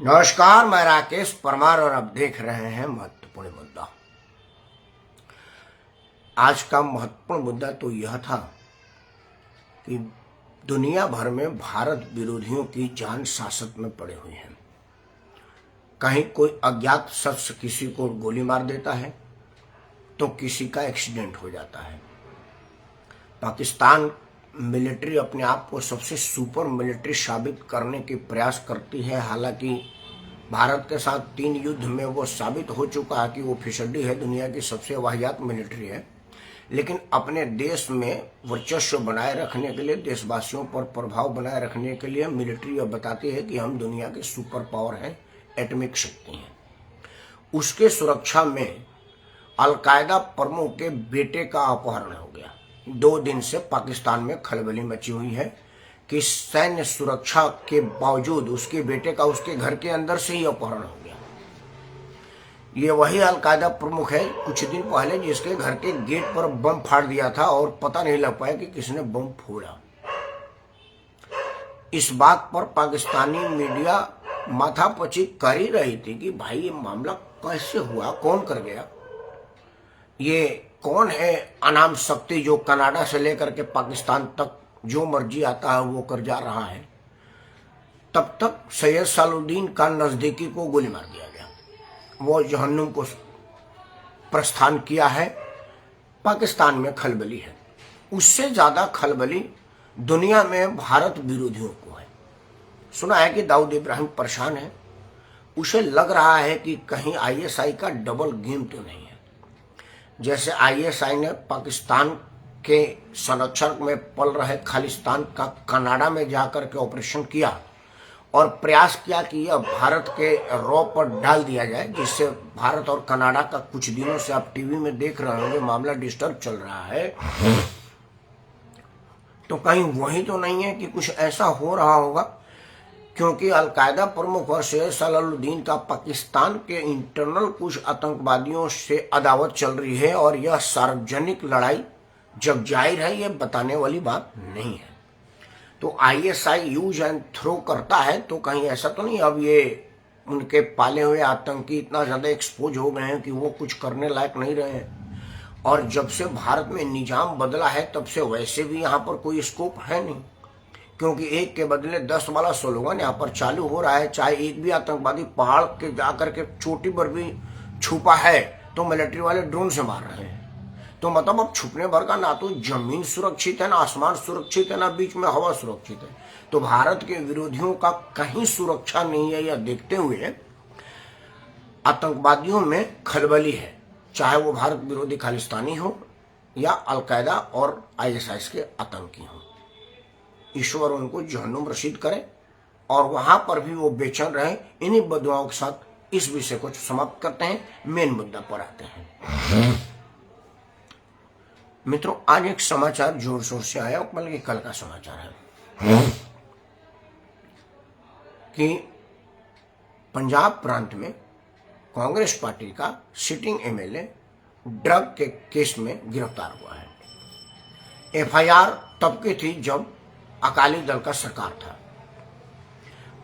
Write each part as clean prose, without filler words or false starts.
नमस्कार, मैं राकेश परमार और आप देख रहे हैं महत्वपूर्ण मुद्दा। आज का महत्वपूर्ण मुद्दा तो यह था कि दुनिया भर में भारत विरोधियों की जान सासत में पड़े हुए हैं। कहीं कोई अज्ञात शख्स किसी को गोली मार देता है तो किसी का एक्सीडेंट हो जाता है। पाकिस्तान मिलिट्री अपने आप को सबसे सुपर मिलिट्री साबित करने के प्रयास करती है। हालांकि भारत के साथ 3 युद्ध में वो साबित हो चुका है कि वो फिसड्डी है, दुनिया की सबसे वाहियात मिलिट्री है। लेकिन अपने देश में वर्चस्व बनाए रखने के लिए, देशवासियों पर प्रभाव बनाए रखने के लिए मिलिट्री अब बताती है कि हम दुनिया के सुपर पावर हैं, एटॉमिक शक्ति हैं। उसके सुरक्षा में अलकायदा प्रमुख के बेटे का अपहरण हो गया। 2 दिन से पाकिस्तान में खलबली मची हुई है कि सैन्य सुरक्षा के बावजूद उसके बेटे का उसके घर के अंदर से ही अपहरण हो गया। ये वही अलकायदा प्रमुख है कुछ दिन पहले जिसके घर के गेट पर बम फाड़ दिया था और पता नहीं लग पाया कि किसने बम फोड़ा। इस बात पर पाकिस्तानी मीडिया माथापच्ची कर ही रही थी कि भाई ये मामला कैसे हुआ, कौन कर गया, ये कौन है अनाम शक्ति जो कनाडा से लेकर के पाकिस्तान तक जो मर्जी आता है वो कर जा रहा है। तब तक सैयद सालुद्दीन का नजदीकी को गोली मार दिया गया। वो जहन्नुम को प्रस्थान किया है। पाकिस्तान में खलबली है। उससे ज्यादा खलबली दुनिया में भारत विरोधियों को है। सुना है कि दाऊद इब्राहिम परेशान है। उसे लग रहा है कि कहीं आईएसआई का डबल गेम तो नहीं है। जैसे आईएसआई ने पाकिस्तान के संरक्षण में पल रहे खालिस्तान का कनाडा में जाकर के ऑपरेशन किया और प्रयास किया कि यह भारत के रॉ पर डाल दिया जाए, जिससे भारत और कनाडा का कुछ दिनों से आप टीवी में देख रहे होंगे मामला डिस्टर्ब चल रहा है। तो कहीं वही तो नहीं है कि कुछ ऐसा हो रहा होगा, क्योंकि अलकायदा प्रमुख और सैयद सालुद्दीन का पाकिस्तान के इंटरनल कुछ आतंकवादियों से अदावत चल रही है और यह सार्वजनिक लड़ाई जग जाहिर है, यह बताने वाली बात नहीं है। तो आईएसआई यूज एंड थ्रो करता है, तो कहीं ऐसा तो नहीं अब ये उनके पाले हुए आतंकी इतना ज्यादा एक्सपोज हो गए हैं कि वो कुछ करने लायक नहीं रहे हैं। और जब से भारत में निजाम बदला है तब से वैसे भी यहाँ पर कोई स्कोप है नहीं, क्योंकि एक के बदले 10 वाला स्लोगन यहाँ पर चालू हो रहा है। चाहे एक भी आतंकवादी पहाड़ के जाकर के चोटी पर भी छुपा है तो मिलिट्री वाले ड्रोन से मार रहे हैं। तो मतलब अब छुपने भर का ना तो जमीन सुरक्षित है, ना आसमान सुरक्षित है, ना बीच में हवा सुरक्षित है। तो भारत के विरोधियों का कहीं सुरक्षा नहीं है। यह देखते हुए आतंकवादियों में खलबली है, चाहे वो भारत विरोधी खालिस्तानी हो या अलकायदा और आईएसआई के आतंकी हो। ईश्वर उनको जहन्नुम रसीद करे और वहां पर भी वो बेचैन रहे। इन्हीं बदुआओं के साथ इस विषय को समाप्त करते हैं, मेन मुद्दा पर आते हैं। मित्रों, आज एक समाचार जोर शोर से आया, बल्कि कल का समाचार है कि पंजाब प्रांत में कांग्रेस पार्टी का सिटिंग एमएलए ड्रग के केस में गिरफ्तार हुआ है। एफआईआर तब की थी जब अकाली दल का सरकार था।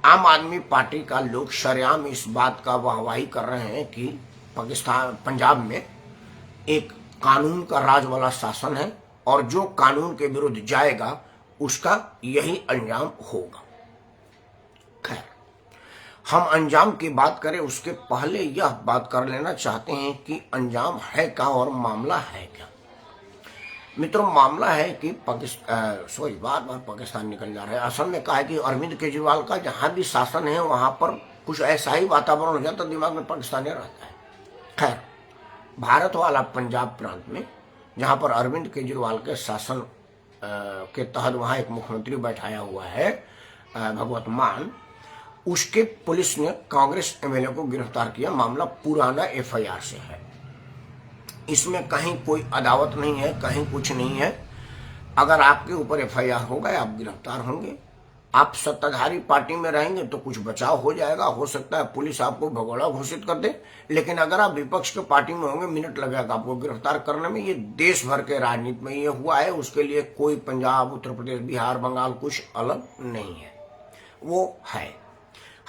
आम आदमी पार्टी का लोग सरेआम इस बात का वाहवाही कर रहे हैं कि पंजाब में एक कानून का राज वाला शासन है और जो कानून के विरुद्ध जाएगा उसका यही अंजाम होगा। खैर, हम अंजाम की बात करें उसके पहले यह बात कर लेना चाहते हैं कि अंजाम है क्या और मामला है क्या। मित्रों, मामला है कि बार बार पाकिस्तान निकल जा रहा है। असल में कहा है कि अरविंद केजरीवाल का जहां भी शासन है वहां पर कुछ ऐसा ही वातावरण हो जाता, दिमाग में पाकिस्तानी रहता है। खैर, भारत वाला पंजाब प्रांत में जहां पर अरविंद केजरीवाल के शासन के तहत वहां एक मुख्यमंत्री बैठाया हुआ है, भगवत मान, उसके पुलिस ने कांग्रेस एमएलए को गिरफ्तार किया। मामला पुराना एफआईआर से है। इसमें कहीं कोई अदावत नहीं है, कहीं कुछ नहीं है। अगर आपके ऊपर एफआईआर हो गए, आप गिरफ्तार होंगे। आप सत्ताधारी पार्टी में रहेंगे तो कुछ बचाव हो जाएगा, हो सकता है पुलिस आपको भगोड़ा घोषित कर दे। लेकिन अगर आप विपक्ष के पार्टी में होंगे, मिनट लगेगा आपको गिरफ्तार करने में। ये देश भर के राजनीति में ये हुआ है। उसके लिए कोई पंजाब, उत्तर प्रदेश, बिहार, बंगाल कुछ अलग नहीं है, वो है।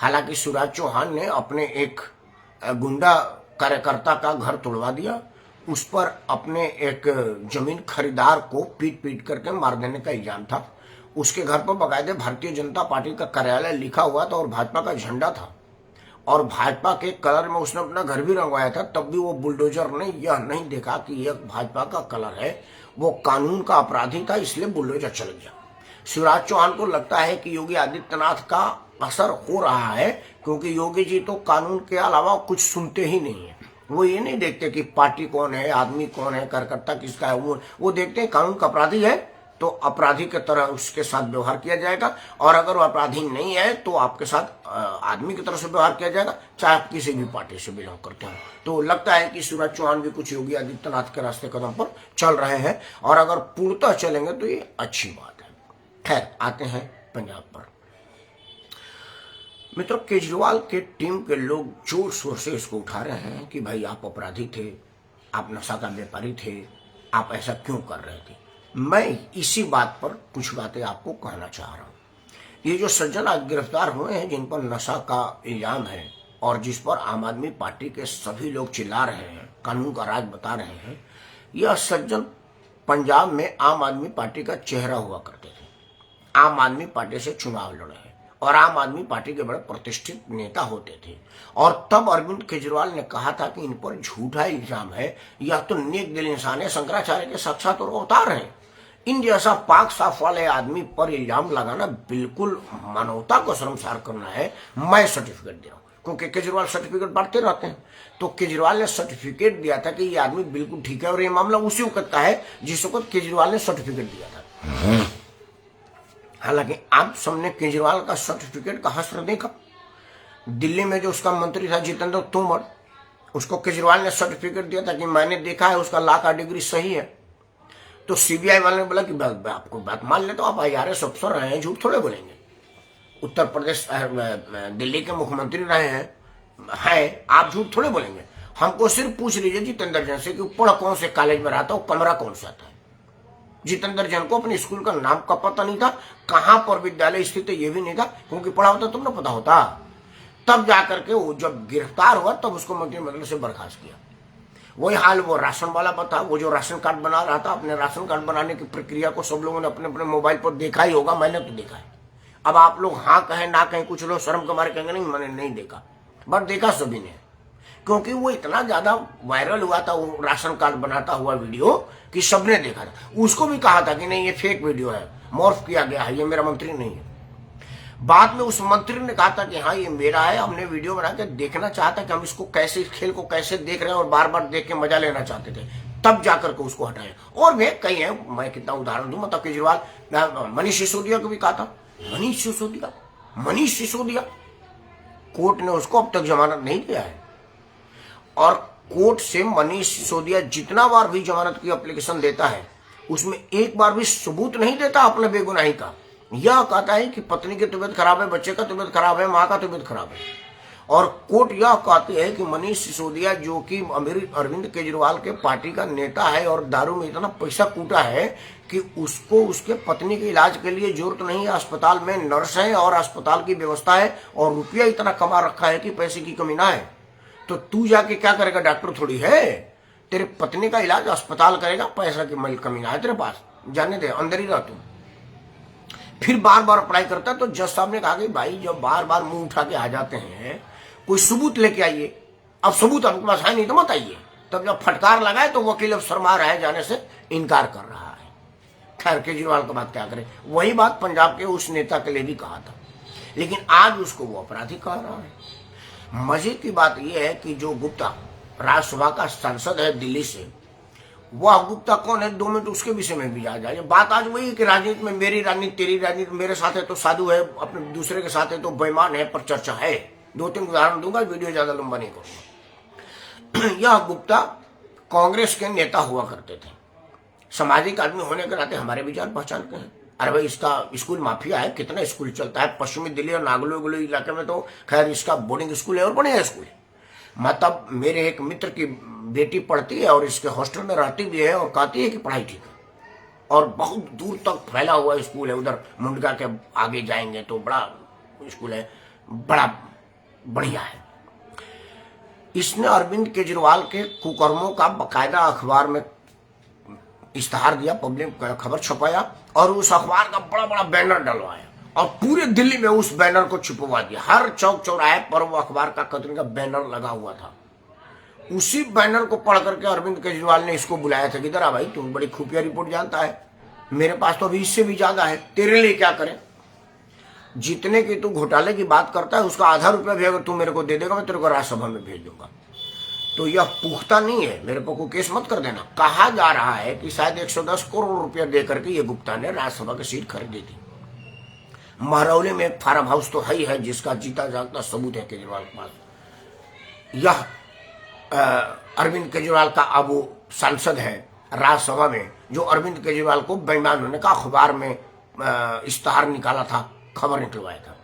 हालांकि शिवराज चौहान ने अपने एक गुंडा कार्यकर्ता का घर तोड़वा दिया, उस पर अपने एक जमीन खरीदार को पीट पीट करके मार देने का इल्जाम था। उसके घर पर बाकायदे भारतीय जनता पार्टी का कार्यालय लिखा हुआ था और भाजपा का झंडा था, और भाजपा के कलर में उसने अपना घर भी रंगवाया था। तब भी वो बुलडोजर ने यह नहीं देखा कि यह भाजपा का कलर है, वो कानून का अपराधी था, इसलिए बुलडोजर चल गया। शिवराज चौहान को लगता है कि योगी आदित्यनाथ का असर हो रहा है, क्योंकि योगी जी तो कानून के अलावा कुछ सुनते ही नहीं है। वो ये नहीं देखते कि पार्टी कौन है, आदमी कौन है, कार्यकर्ता किसका है, वो देखते हैं कानून का अपराधी है तो अपराधी की तरह उसके साथ व्यवहार किया जाएगा, और अगर वो अपराधी नहीं है तो आपके साथ आदमी की तरह से व्यवहार किया जाएगा, चाहे आप किसी भी पार्टी से बिलोंग करते हो। तो लगता है कि शिवराज चौहान भी कुछ योगी आदित्यनाथ के रास्ते कदम पर चल रहे हैं, और अगर पूर्णतः चलेंगे तो ये अच्छी बात है। खैर, आते हैं पंजाब पर। मित्रों, केजरीवाल के टीम के लोग जोर शोर से इसको उठा रहे हैं कि भाई आप अपराधी थे, आप नशा का व्यापारी थे, आप ऐसा क्यों कर रहे थे। मैं इसी बात पर कुछ बातें आपको कहना चाह रहा हूँ। ये जो सज्जन आज गिरफ्तार हुए हैं, जिन पर नशा का इल्जाम है और जिस पर आम आदमी पार्टी के सभी लोग चिल्ला रहे हैं, कानून का राज बता रहे हैं, यह सज्जन पंजाब में आम आदमी पार्टी का चेहरा हुआ करते थे। आम आदमी पार्टी से चुनाव लड़े हैं और आम आदमी पार्टी के बड़े प्रतिष्ठित नेता होते थे। और तब अरविंद केजरीवाल ने कहा था कि इन पर झूठा इल्जाम है, यह तो नेक दिल इंसान है, शंकराचार्य के साक्षात और अवतार हैं। इन जैसा पाक साफ वाले आदमी पर इल्जाम लगाना बिल्कुल मानवता को शर्मसार करना है। मैं सर्टिफिकेट दे रहा हूँ, क्योंकि केजरीवाल सर्टिफिकेट बांटते रहते हैं। तो केजरीवाल ने सर्टिफिकेट दिया था कि ये आदमी बिल्कुल ठीक है, और ये मामला उसी वक्त का है जिस वक्त केजरीवाल ने सर्टिफिकेट दिया था। हालांकि आप सबने केजरीवाल का सर्टिफिकेट का हश्र देखा। दिल्ली में जो उसका मंत्री था जितेंद्र तोमर, उसको केजरीवाल ने सर्टिफिकेट दिया था कि मैंने देखा है, उसका लॉ का डिग्री सही है। तो सीबीआई वाले ने बोला कि आपको बात मान ले तो आप IRS अफसर रहे हैं, झूठ थोड़े बोलेंगे। उत्तर प्रदेश दिल्ली के मुख्यमंत्री रहे हैं, आप झूठ थोड़े बोलेंगे। हमको सिर्फ पूछ लीजिए जितेंद्र जैन से कि पढ़ कौन से कॉलेज में रहा था, कमरा कौन सा था। जितेंद्र जैन को अपने स्कूल का नाम का पता नहीं था, कहां पर विद्यालय स्थित है ये भी नहीं था, क्योंकि पढ़ा होता तुम ना पता होता। तब जाकर के वो जब गिरफ्तार हुआ तब उसको मंत्रिमंडल से बर्खास्त किया। वही हाल वो राशन वाला बता, वो जो राशन कार्ड बना रहा था, अपने राशन कार्ड बनाने की प्रक्रिया को सब लोगों ने अपने अपने मोबाइल पर देखा ही होगा, मैंने तो देखा है। अब आप लोग हाँ कहें ना कहें, कुछ लोग शर्म के मारे कहेंगे नहीं मैंने नहीं देखा, बट देखा सभी ने, क्योंकि वो इतना ज्यादा वायरल हुआ था वो राशन कार्ड बनाता हुआ वीडियो कि सबने देखा था। उसको भी कहा था कि नहीं ये फेक वीडियो है, मॉर्फ किया गया है, ये मेरा मंत्री नहीं है। बाद में उस मंत्री ने कहा था कि हाँ ये मेरा है, हमने वीडियो बना के देखना चाहता कि हम इसको कैसे, इस खेल को कैसे देख रहे हैं और बार बार देख के मजा लेना चाहते थे, तब जाकर के उसको हटाया। और भी कई है, मैं कितना उदाहरण दूं। मतलब केजरीवाल, मनीष सिसोदिया को भी कहा था, मनीष सिसोदिया कोर्ट ने उसको अब तक जमानत नहीं दिया है, और कोर्ट से मनीष सिसोदिया जितना बार भी जमानत की एप्लीकेशन देता है उसमें एक बार भी सबूत नहीं देता अपने बेगुनाही का। यह कहता है कि पत्नी की तबीयत खराब है, बच्चे का तबीयत खराब है, माँ का तबीयत खराब है, और कोर्ट यह कहती है कि मनीष सिसोदिया जो कि अरविंद केजरीवाल के पार्टी का नेता है और दारू में इतना पैसा कूटा है कि उसको उसके पत्नी के इलाज के लिए जरूरत नहीं है, अस्पताल में नर्स है और अस्पताल की व्यवस्था है, और रुपया इतना कमा रखा है कि पैसे की कमी ना है। तो तू जाके क्या करेगा, डॉक्टर थोड़ी है, तेरे पत्नी का इलाज अस्पताल करेगा, पैसा की कमी ना है तेरे पास, जाने दे, अंदर ही रह तू। फिर बार बार अप्लाई करता है। तो जज साहब ने कहा कि भाई जब बार बार मुंह उठा के आ जाते हैं, कोई सबूत लेके आइए। अब सबूत आपके पास है नहीं तो मत आइए। तब जब फटकार लगाए तो वकील अब शर्मा रहा है, जाने से इनकार कर रहा है। खैर, केजरीवाल का बात क्या करें, वही बात पंजाब के उस नेता के लिए भी कहा था, लेकिन आज उसको वो अपराधी कह रहा है। मजे की बात यह है कि जो गुप्ता राज्यसभा का सांसद है दिल्ली से, वह गुप्ता कौन है 2 मिनट उसके विषय में भी आ जाए। बात आज वही कि राजनीति में मेरी राजनीति तेरी राजनीति, मेरे साथ है तो साधु है, अपने दूसरे के साथ है तो बेईमान है, पर चर्चा है। 2-3 उदाहरण दूंगा, वीडियो ज्यादा लंबा नहीं करूंगा। यह गुप्ता कांग्रेस के नेता हुआ करते थे, सामाजिक आदमी होने के नाते हमारे भी जान पहचान के हैं। अरे भाई इसका स्कूल माफिया है, कितना स्कूल चलता है पश्चिमी दिल्ली और नागलो इलाके में, तो खैर इसका बोर्डिंग स्कूल है और बढ़िया स्कूल है। मतलब मेरे एक मित्र की बेटी पढ़ती है और इसके हॉस्टल में रहती भी है और कहती है कि पढ़ाई ठीक है, और बहुत दूर तक फैला हुआ स्कूल है। उधर मुंडका के आगे जाएंगे तो बड़ा स्कूल है, बड़ा बढ़िया है। इसने अरविंद केजरीवाल के कुकर्मों का बकायदा अखबार में इश्तहार दिया, पब्लिक खबर छपाया और उस अखबार का बड़ा बड़ा बैनर डलवाया और पूरे दिल्ली में उस बैनर को छिपवा दिया। हर चौक चौराहे पर वो अखबार का कतरी का बैनर लगा हुआ था। उसी बैनर को पढ़ करके अरविंद केजरीवाल ने इसको बुलाया था कि इधर आ भाई, तुम बड़ी खुफिया रिपोर्ट जानता है, मेरे पास तो अभी इससे भी ज्यादा है, तेरे लिए क्या करें, जितने की तू घोटाले की बात करता है उसका आधा रुपया भी अगर तू मेरे को दे देगा मैं तेरे को राज्यसभा में भेज दूंगा। तो यह पुख्ता नहीं है, मेरे को केस मत कर देना। कहा जा रहा है कि शायद 110 करोड़ रुपया दे करके ये गुप्ता ने राज्यसभा की सीट खरीदी थी। महरौली में एक फार्म हाउस तो है ही है जिसका जीता जागता सबूत है केजरीवाल के पास। यह अरविंद केजरीवाल का अब वो सांसद है राज्यसभा में जो अरविंद केजरीवाल को बेईमान होने का अखबार में इश्तहार निकाला था, खबर निकलवाया था।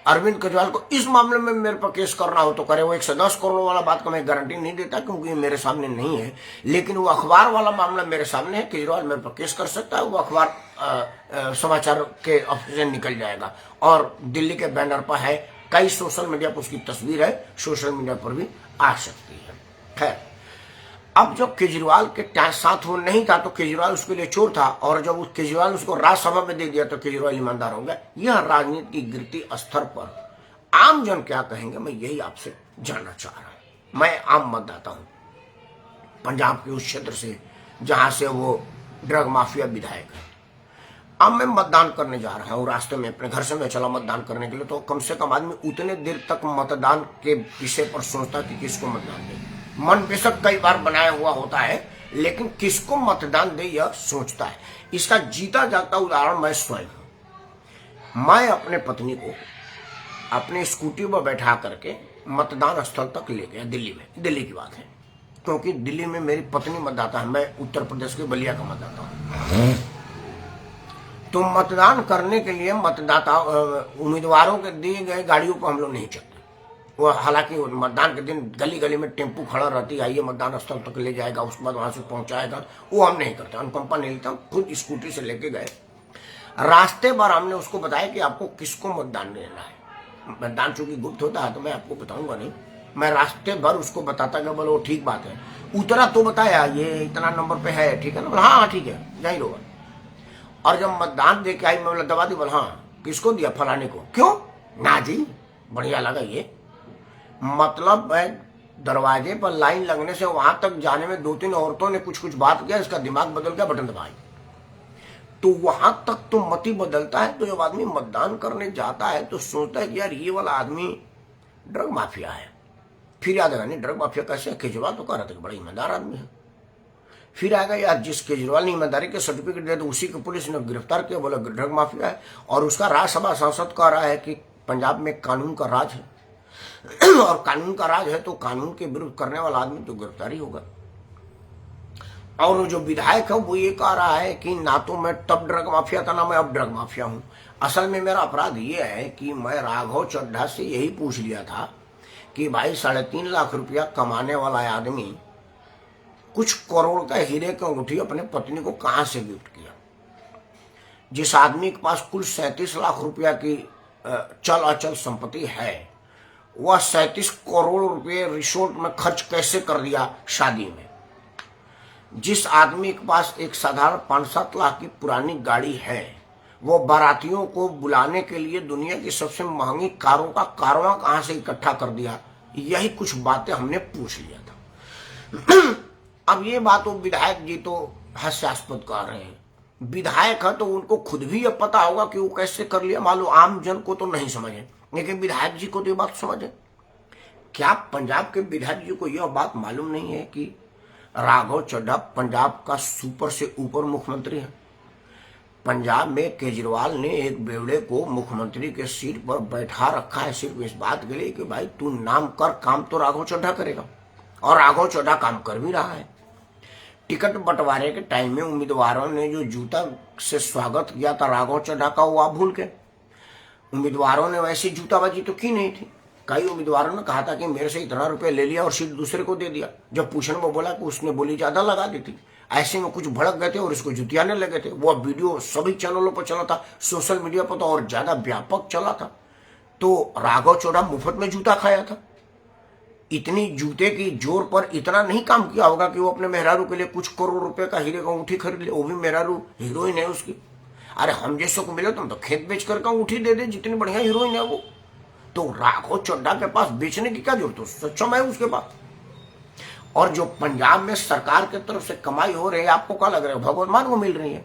अरविंद केजरीवाल को इस मामले में मेरे पर केस करना हो तो करे। वो 110 करोड़ वाला बात का मैं गारंटी नहीं देता क्योंकि मेरे सामने नहीं है, लेकिन वो अखबार वाला मामला मेरे सामने है। केजरीवाल मेरे पर केस कर सकता है, वो अखबार समाचार के ऑफिस से निकल जाएगा और दिल्ली के बैनर पर है, कई सोशल मीडिया पर उसकी तस्वीर है, सोशल मीडिया पर भी आ सकती है। खैर, अब जब केजरीवाल के साथ वो नहीं था तो केजरीवाल उसके लिए चोर था और जब उस केजरीवाल उसको राज्यसभा में दे दिया तो केजरीवाल ईमानदार हो गया। यह राजनीति की गिरती स्तर पर आम जन क्या कहेंगे, मैं यही आपसे जानना चाह रहा हूं। मैं आम मतदाता हूं, पंजाब के उस क्षेत्र से जहां से वो ड्रग माफिया विधायक है। अब मैं मतदान करने जा रहा हूं, रास्ते में अपने घर से मैं चला मतदान करने के लिए, तो कम से कम आदमी उतने देर तक मतदान के विषय पर सोचता कि किसको मतदान दे। मन बेशक कई बार बनाया हुआ होता है लेकिन किसको मतदान दे यह सोचता है। इसका जीता जाता उदाहरण मैं स्वयं हूं। मैं अपने पत्नी को अपने स्कूटी पर बैठा करके मतदान स्थल तक ले गया दिल्ली में। दिल्ली की बात है क्योंकि दिल्ली में मेरी पत्नी मतदाता है, मैं उत्तर प्रदेश के बलिया का मतदाता हूं। तो मतदान करने के लिए मतदाता उम्मीदवारों के दिए गए गाड़ियों पर हम लोग नहीं चलते। वो हालांकि मतदान के दिन गली गली में टेम्पू खड़ा रहती है, ये मतदान स्थल तक ले जाएगा, उसके बाद वहां से पहुंचाएगा, वो हम नहीं करते, अनुकंपा नहीं लेता। खुद स्कूटी से लेके गए, रास्ते भर हमने उसको बताया कि आपको किसको मतदान देना है। मतदान चूंकि गुप्त होता है तो मैं आपको बताऊंगा नहीं, मैं रास्ते भर उसको बताता कि बोलो ठीक बात है, उतरा तो बताया ये इतना नंबर पे है, ठीक है ना, बोला हाँ ठीक है जाहिर होगा। और जब मतदान दे के आई मैं बोला दबा दी, बोला हाँ किसको दिया, फलाने को। क्यों ना जी, बढ़िया लगा ये। मतलब दरवाजे पर लाइन लगने से वहां तक जाने में 2-3 औरतों ने कुछ कुछ बात किया, इसका दिमाग बदल गया, बटन दबाई। तो वहां तक तो मति बदलता है। तो जब आदमी मतदान करने जाता है तो सोचता है कि यार ये वाला आदमी ड्रग माफिया है। फिर याद आएगा नहीं ड्रग माफिया कैसे, केजरीवाल तो कह रहा था कि बड़ा ईमानदार आदमी है। फिर आएगा यार जिस केजरीवाल ने ईमानदारी के सर्टिफिकेट दिया तो उसी को पुलिस ने गिरफ्तार किया, बोला ड्रग माफिया है। और उसका राज्यसभा सांसद कह रहा है कि पंजाब में कानून का राज है और कानून का राज है तो कानून के विरुद्ध करने वाला आदमी तो गिरफ्तारी होगा। और जो विधायक है वो ये कह रहा है कि ना तो मैं तब ड्रग माफिया था ना मैं अब ड्रग माफिया हूं। असल में मेरा अपराध ये है कि मैं राघव चड्ढा से यही पूछ लिया था कि भाई 3.5 लाख रुपया कमाने वाला आदमी कुछ करोड़ का हीरे की अंगूठी अपने पत्नी को कहां से गिफ्ट किया। जिस आदमी के पास कुल 37 लाख रुपया की चल अचल संपत्ति है, वह 37 करोड़ रुपए रिसोर्ट में खर्च कैसे कर दिया शादी में। जिस आदमी के पास एक साधारण 5-7 लाख की पुरानी गाड़ी है, वो बारातियों को बुलाने के लिए दुनिया की सबसे महंगी कारों का कारवां कहां से इकट्ठा कर दिया। यही कुछ बातें हमने पूछ लिया था। अब ये बात वो विधायक जी तो हास्यास्पद कह रहे हैं। विधायक है तो उनको खुद भी ये पता होगा कि वो कैसे कर लिया, मालूम आम जन को तो नहीं समझे, लेकिन विधायक जी को तो ये बात समझे। क्या पंजाब के विधायक जी को यह बात मालूम नहीं है कि राघव चड्ढा पंजाब का सुपर से ऊपर मुख्यमंत्री है। पंजाब में केजरीवाल ने एक बेवड़े को मुख्यमंत्री के सीट पर बैठा रखा है सिर्फ इस बात के लिए कि भाई तू नाम कर, काम तो राघव चड्ढा करेगा। और राघव चड्ढा काम कर भी रहा है। टिकट बंटवारे के टाइम में उम्मीदवारों ने जो जूता से स्वागत किया था राघव चड्ढा का, वो आप भूल गए। उम्मीदवारों ने वैसी जूताबाजी तो की नहीं थी। कई उम्मीदवारों ने कहा था कि मेरे से इतना रुपया ले लिया और सीट दूसरे को दे दिया। जब पूछने में बोला कि उसने बोली ज्यादा लगा दी थी। ऐसे में कुछ भड़क गए थे और इसको जुतियाने लगे थे। वो वीडियो सभी चैनलों पर चला था, सोशल मीडिया पर तो और ज्यादा व्यापक चला था। तो राघव चोड़ा मुफ्त में जूता खाया था। इतनी जूते की जोर पर इतना नहीं काम किया होगा कि वो अपने मेहरारू के लिए कुछ करोड़ रुपए का हीरे का अंगूठी खरीद ले, वो भी मेहरारू हीरोइन है उसकी। अरे हम जैसों को मिले तुम तो खेत बेच कर का अंगूठी दे दे, जितनी बढ़िया हीरोइन है वो। तो राघव चड्ढा के पास बेचने की क्या जरूरत है, सक्षम है उसके पास। और जो पंजाब में सरकार की तरफ से कमाई हो रही है, आपको क्या लग रहा है भगवत मान को मिल रही है?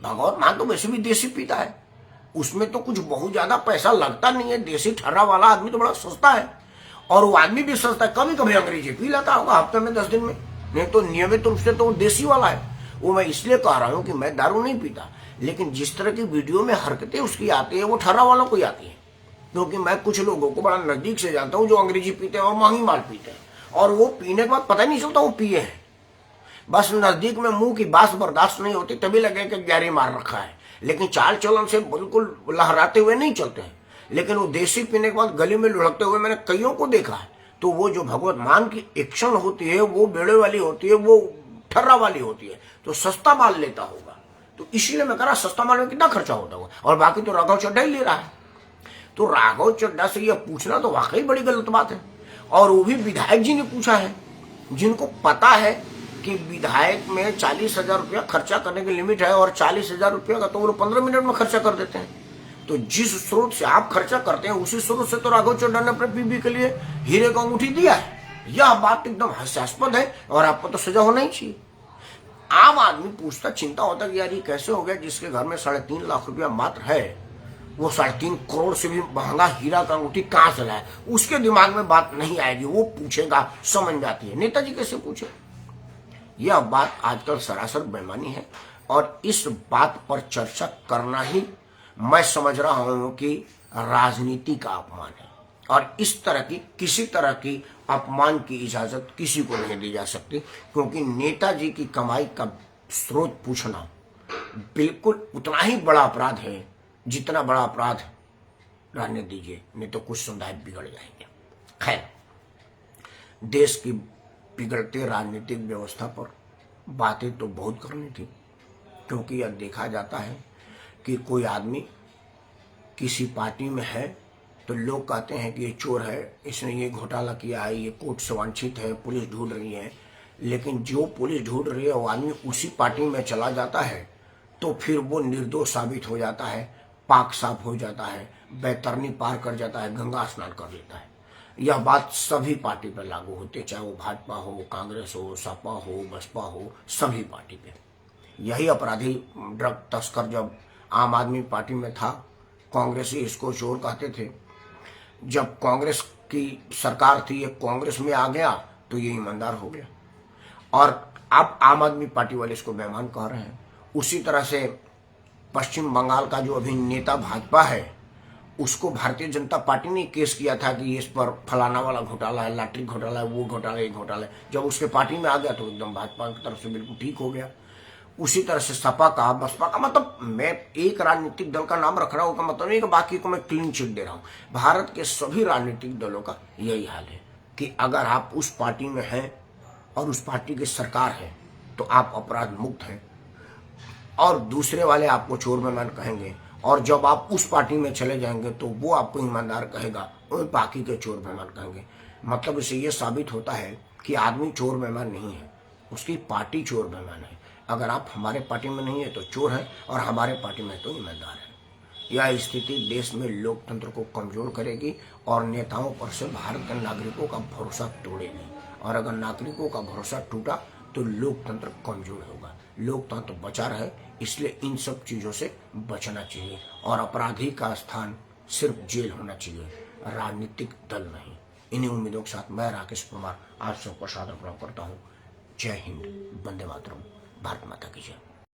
भगवत मान तो वैसे भी देसी पीता है, उसमें तो कुछ बहुत ज्यादा पैसा लगता नहीं है। देसी ठर्रा वाला आदमी तो बड़ा सस्ता है, और वो आदमी भी सस्ता है। कभी कभी अंग्रेजी पी लेता होगा हफ्ते में 10 दिन में, नहीं तो नियमित रूप से तो वो देसी वाला है। वो मैं इसलिए कह रहा हूं कि मैं दारू नहीं पीता, लेकिन जिस तरह की वीडियो में हरकतें उसकी आती है वो ठर्रा वालों को आती है। क्योंकि मैं कुछ लोगों को बड़ा नजदीक से जानता हूँ जो अंग्रेजी पीते हैं और महंगी माल पीते हैं, और वो पीने के बाद पता ही नहीं चलता वो पिए हैं। बस नजदीक में मुंह की बात बर्दाश्त नहीं होती, तभी लगे कि गैरी मार रखा है, लेकिन चाल चलन से बिल्कुल लहराते हुए नहीं चलते हैं। लेकिन वो देसी पीने के बाद गली में लुढ़कते हुए मैंने कईयों को देखा है। तो वो जो भगवत मान की एक्शन होती है वो बेड़े वाली होती है, वो ठर्रा वाली होती है, तो सस्ता माल लेता होगा। तो इसीलिए मैं कह रहा सस्ता माल में कितना खर्चा होता होगा, और बाकी तो राघव चड्ढा ही ले रहा है। तो राघव चड्ढा से यह पूछना तो वाकई बड़ी गलत बात है। और वो भी विधायक जी ने पूछा है, जिनको पता है कि विधायक में 40,000 रुपया खर्चा करने की लिमिट है, और 40,000 रुपया का तो वो 15 मिनट में खर्चा कर देते हैं। तो जिस स्रोत से आप खर्चा करते हैं उसी स्रोत से तो राघव चड्ढा ने अपने बीबी के लिए हीरे का अंगूठी दिया है। यह बात एकदम हास्यास्पद है, और आपको तो सजा होना ही चाहिए। आम आदमी पूछता, चिंता होता कि यार ये कैसे हो गया, जिसके घर में 3.5 लाख रुपया मात्र है, वो 3.5 करोड़ से भी महंगा हीरा का अंगूठी कहां से लाया, उसके दिमाग में बात नहीं आएगी। वो पूछेगा, समझ में आती है, नेताजी कैसे पूछे। यह बात आजकल सरासर बेईमानी है, और इस बात पर चर्चा करना ही मैं समझ रहा हूं कि राजनीति का अपमान है। और इस तरह की किसी तरह की अपमान की इजाजत किसी को नहीं दी जा सकती, क्योंकि नेताजी की कमाई का स्रोत पूछना बिल्कुल उतना ही बड़ा अपराध है जितना बड़ा अपराध रहने दीजिए, नहीं तो कुछ समुदाय बिगड़ जाएंगे। खैर, देश की बिगड़ती राजनीतिक व्यवस्था पर बातें तो बहुत करनी थी, क्योंकि यह देखा जाता है कि कोई आदमी किसी पार्टी में है तो लोग कहते हैं कि ये चोर है, इसने ये घोटाला किया है, ये कोर्ट से वांछित है, पुलिस ढूंढ रही है। लेकिन जो पुलिस ढूंढ रही है वो आदमी उसी पार्टी में चला जाता है, तो फिर वो निर्दोष साबित हो जाता है, पाक साफ हो जाता है, बैतरनी पार कर जाता है, गंगा स्नान कर लेता है। यह बात सभी पार्टी पर लागू होती है, चाहे वो भाजपा हो, कांग्रेस हो, सपा हो, बसपा हो, सभी पार्टी पे। यही अपराधी ड्रग तस्कर जब आम आदमी पार्टी में था, कांग्रेसी इसको चोर कहते थे। जब कांग्रेस की सरकार थी, ये कांग्रेस में आ गया तो ये ईमानदार हो गया, और अब आम आदमी पार्टी वाले इसको बेईमान कह रहे हैं। उसी तरह से पश्चिम बंगाल का जो अभी नेता भाजपा है, उसको भारतीय जनता पार्टी ने केस किया था कि इस पर फलाना वाला घोटाला है, लॉटरी घोटाला है, वो घोटाला है, ये घोटाला है। जब उसके पार्टी में आ गया तो एकदम भाजपा की तरफ से बिल्कुल ठीक हो गया। उसी तरह से सपा का, बसपा का, मतलब मैं एक राजनीतिक दल का नाम रख रहा हूं का मतलब नहीं कि बाकी को मैं क्लीन चिट दे रहा हूं। भारत के सभी राजनीतिक दलों का यही हाल है कि अगर आप उस पार्टी में हैं और उस पार्टी की सरकार है तो आप अपराध मुक्त हैं, और दूसरे वाले आपको चोर बेईमान कहेंगे, और जब आप उस पार्टी में चले जाएंगे तो वो आपको ईमानदार कहेगा और बाकी के चोर बेईमान कहेंगे। मतलब इससे ये साबित होता है कि आदमी चोर बेईमान नहीं है, उसकी पार्टी चोर बेईमान है। अगर आप हमारे पार्टी में नहीं है तो चोर है, और हमारे पार्टी में तो ईमानदार है। यह स्थिति देश में लोकतंत्र को कमजोर करेगी और नेताओं पर से भारत के नागरिकों का भरोसा तोड़ेगी। और अगर नागरिकों का भरोसा टूटा तो लोकतंत्र कमजोर होगा। लोकतंत्र बचा रहे, इसलिए इन सब चीजों से बचना चाहिए, और अपराधी का स्थान सिर्फ जेल होना चाहिए, राजनीतिक दल नहीं। इन्हीं उम्मीदों के साथ मैं राकेश परमार आप सबको सादर प्रणाम करता हूँ। जय हिंद, वंदे मातरम, भारत माता की जय।